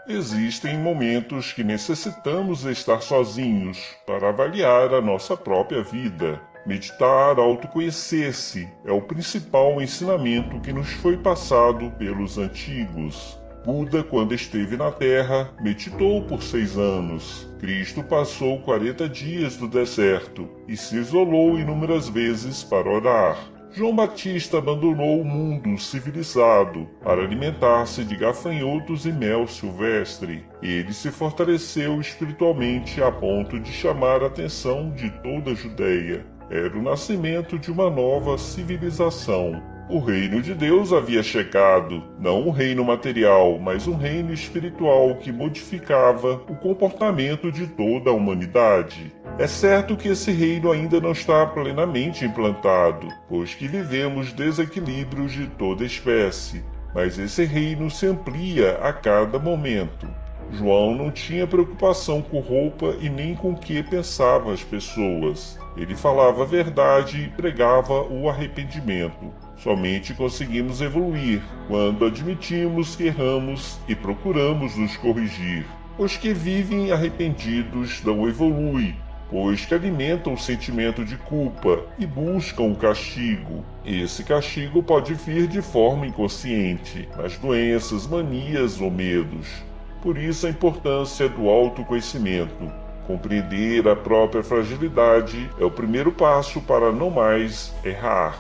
Existem momentos que necessitamos estar sozinhos para avaliar a nossa própria vida. Meditar, autoconhecer-se é o principal ensinamento que nos foi passado pelos antigos. Buda, quando esteve na Terra, meditou por 6 anos. Cristo passou 40 dias no deserto e se isolou inúmeras vezes para orar. João Batista abandonou o mundo civilizado para alimentar-se de gafanhotos e mel silvestre. Ele se fortaleceu espiritualmente a ponto de chamar a atenção de toda a Judéia. Era o nascimento de uma nova civilização. O reino de Deus havia chegado, não um reino material, mas um reino espiritual que modificava o comportamento de toda a humanidade. É certo que esse reino ainda não está plenamente implantado, pois que vivemos desequilíbrios de toda espécie, mas esse reino se amplia a cada momento. João não tinha preocupação com roupa e nem com o que pensavam as pessoas. Ele falava a verdade e pregava o arrependimento. Somente conseguimos evoluir quando admitimos que erramos e procuramos nos corrigir. Os que vivem arrependidos não evoluem, pois que alimentam o sentimento de culpa e buscam o castigo. Esse castigo pode vir de forma inconsciente, nas doenças, manias ou medos. Por isso a importância do autoconhecimento. Compreender a própria fragilidade é o primeiro passo para não mais errar.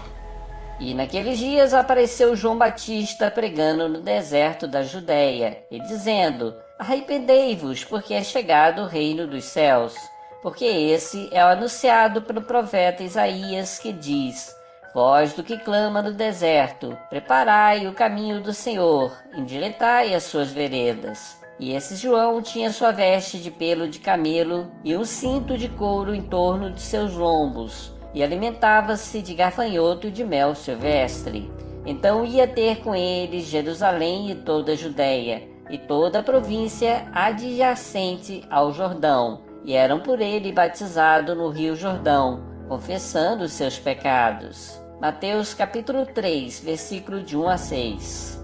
E naqueles dias apareceu João Batista pregando no deserto da Judéia, e dizendo: Arrependei-vos, porque é chegado o reino dos céus. Porque esse é o anunciado pelo profeta Isaías, que diz: Voz do que clama no deserto, preparai o caminho do Senhor, endireitai as suas veredas. E esse João tinha sua veste de pelo de camelo e um cinto de couro em torno de seus lombos, e alimentava-se de gafanhoto e de mel silvestre. Então ia ter com eles Jerusalém e toda a Judéia, e toda a província adjacente ao Jordão, e eram por ele batizados no rio Jordão, confessando os seus pecados. Mateus capítulo 3, versículo de 1 a 6.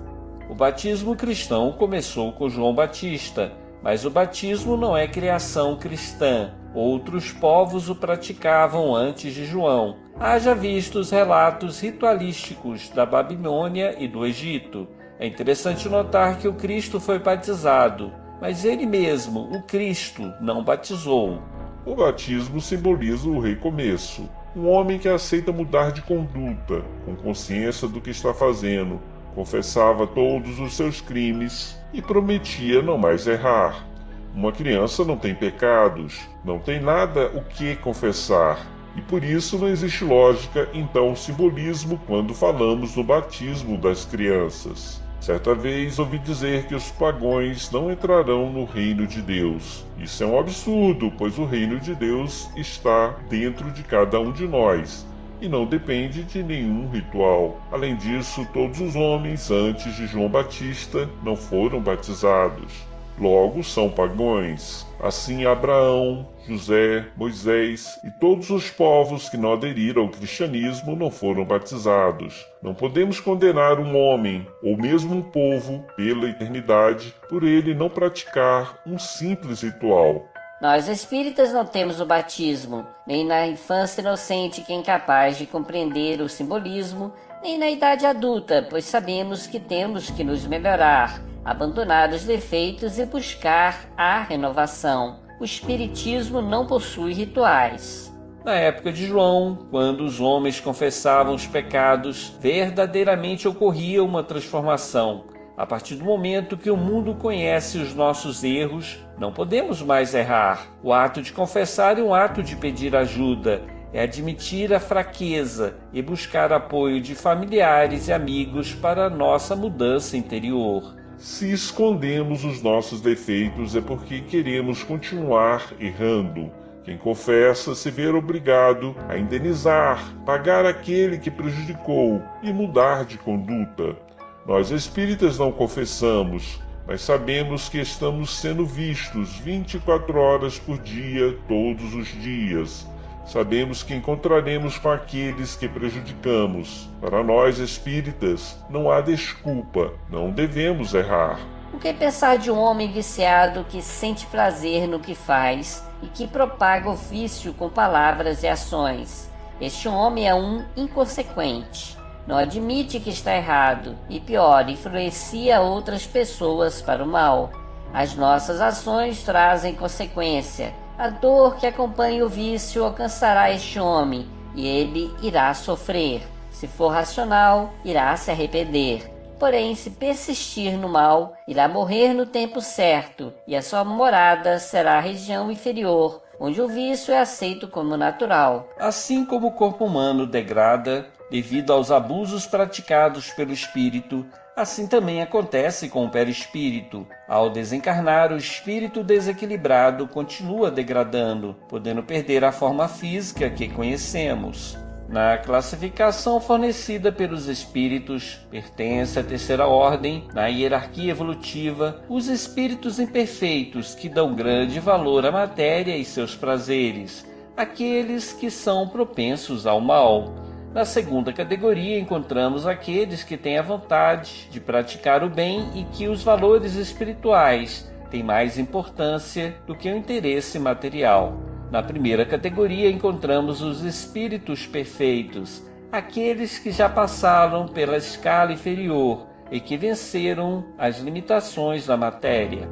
O batismo cristão começou com João Batista, mas o batismo não é criação cristã. Outros povos o praticavam antes de João. Haja visto os relatos ritualísticos da Babilônia e do Egito. É interessante notar que o Cristo foi batizado, mas ele mesmo, o Cristo, não batizou. O batismo simboliza o recomeço. Um homem que aceita mudar de conduta, com consciência do que está fazendo, confessava todos os seus crimes e prometia não mais errar. Uma criança não tem pecados, não tem nada o que confessar, e por isso não existe lógica, então, simbolismo quando falamos do batismo das crianças. Certa vez ouvi dizer que os pagãos não entrarão no reino de Deus. Isso é um absurdo, pois o reino de Deus está dentro de cada um de nós e não depende de nenhum ritual. Além disso, todos os homens antes de João Batista não foram batizados. Logo, são pagãos. Assim, Abraão, José, Moisés e todos os povos que não aderiram ao cristianismo não foram batizados. Não podemos condenar um homem, ou mesmo um povo, pela eternidade, por ele não praticar um simples ritual. Nós espíritas não temos o batismo, nem na infância inocente que é incapaz de compreender o simbolismo, nem na idade adulta, pois sabemos que temos que nos melhorar, abandonar os defeitos e buscar a renovação. O espiritismo não possui rituais. Na época de João, quando os homens confessavam os pecados, verdadeiramente ocorria uma transformação. A partir do momento que o mundo conhece os nossos erros, não podemos mais errar. O ato de confessar é um ato de pedir ajuda, é admitir a fraqueza e buscar apoio de familiares e amigos para a nossa mudança interior. Se escondemos os nossos defeitos é porque queremos continuar errando. Quem confessa se vê obrigado a indenizar, pagar aquele que prejudicou e mudar de conduta. Nós espíritas não confessamos, mas sabemos que estamos sendo vistos 24 horas por dia, todos os dias. Sabemos que encontraremos com aqueles que prejudicamos. Para nós espíritas, não há desculpa, não devemos errar. O que pensar de um homem viciado que sente prazer no que faz e que propaga o vício com palavras e ações? Este homem é um inconsequente. Não admite que está errado e, pior, influencia outras pessoas para o mal. As nossas ações trazem consequência. A dor que acompanha o vício alcançará este homem e ele irá sofrer. Se for racional, irá se arrepender. Porém, se persistir no mal, irá morrer no tempo certo e a sua morada será a região inferior, onde o vício é aceito como natural. Assim como o corpo humano degrada devido aos abusos praticados pelo espírito, assim também acontece com o perispírito. Ao desencarnar, o espírito desequilibrado continua degradando, podendo perder a forma física que conhecemos. Na classificação fornecida pelos espíritos, pertence à terceira ordem, na hierarquia evolutiva, os espíritos imperfeitos que dão grande valor à matéria e seus prazeres, aqueles que são propensos ao mal. Na segunda categoria encontramos aqueles que têm a vontade de praticar o bem e que os valores espirituais têm mais importância do que o interesse material. Na primeira categoria encontramos os espíritos perfeitos, aqueles que já passaram pela escala inferior e que venceram as limitações da matéria.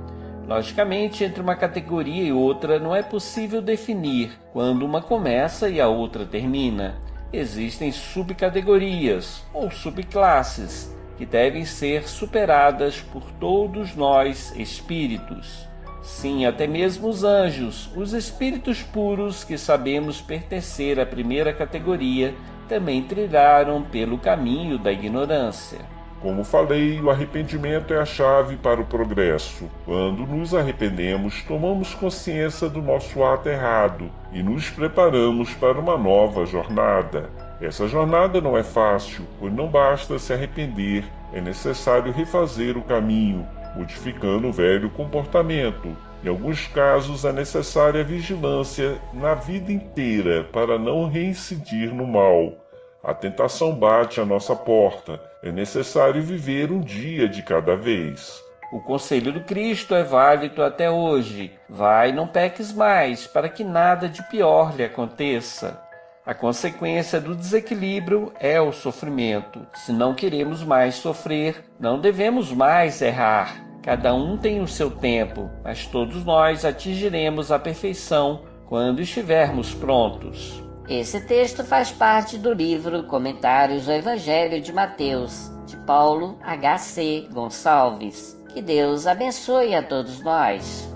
Logicamente, entre uma categoria e outra não é possível definir quando uma começa e a outra termina. Existem subcategorias ou subclasses que devem ser superadas por todos nós espíritos. Sim, até mesmo os anjos, os espíritos puros que sabemos pertencer à primeira categoria, também trilharam pelo caminho da ignorância. Como falei, o arrependimento é a chave para o progresso. Quando nos arrependemos, tomamos consciência do nosso ato errado e nos preparamos para uma nova jornada. Essa jornada não é fácil, pois não basta se arrepender, é necessário refazer o caminho, modificando o velho comportamento. Em alguns casos, é necessária vigilância na vida inteira para não reincidir no mal. A tentação bate à nossa porta. É necessário viver um dia de cada vez. O conselho do Cristo é válido até hoje. Vai, não peques mais, para que nada de pior lhe aconteça. A consequência do desequilíbrio é o sofrimento. Se não queremos mais sofrer, não devemos mais errar. Cada um tem o seu tempo, mas todos nós atingiremos a perfeição quando estivermos prontos. Esse texto faz parte do livro Comentários do Evangelho de Mateus, de Paulo H.C. Gonçalves. Que Deus abençoe a todos nós.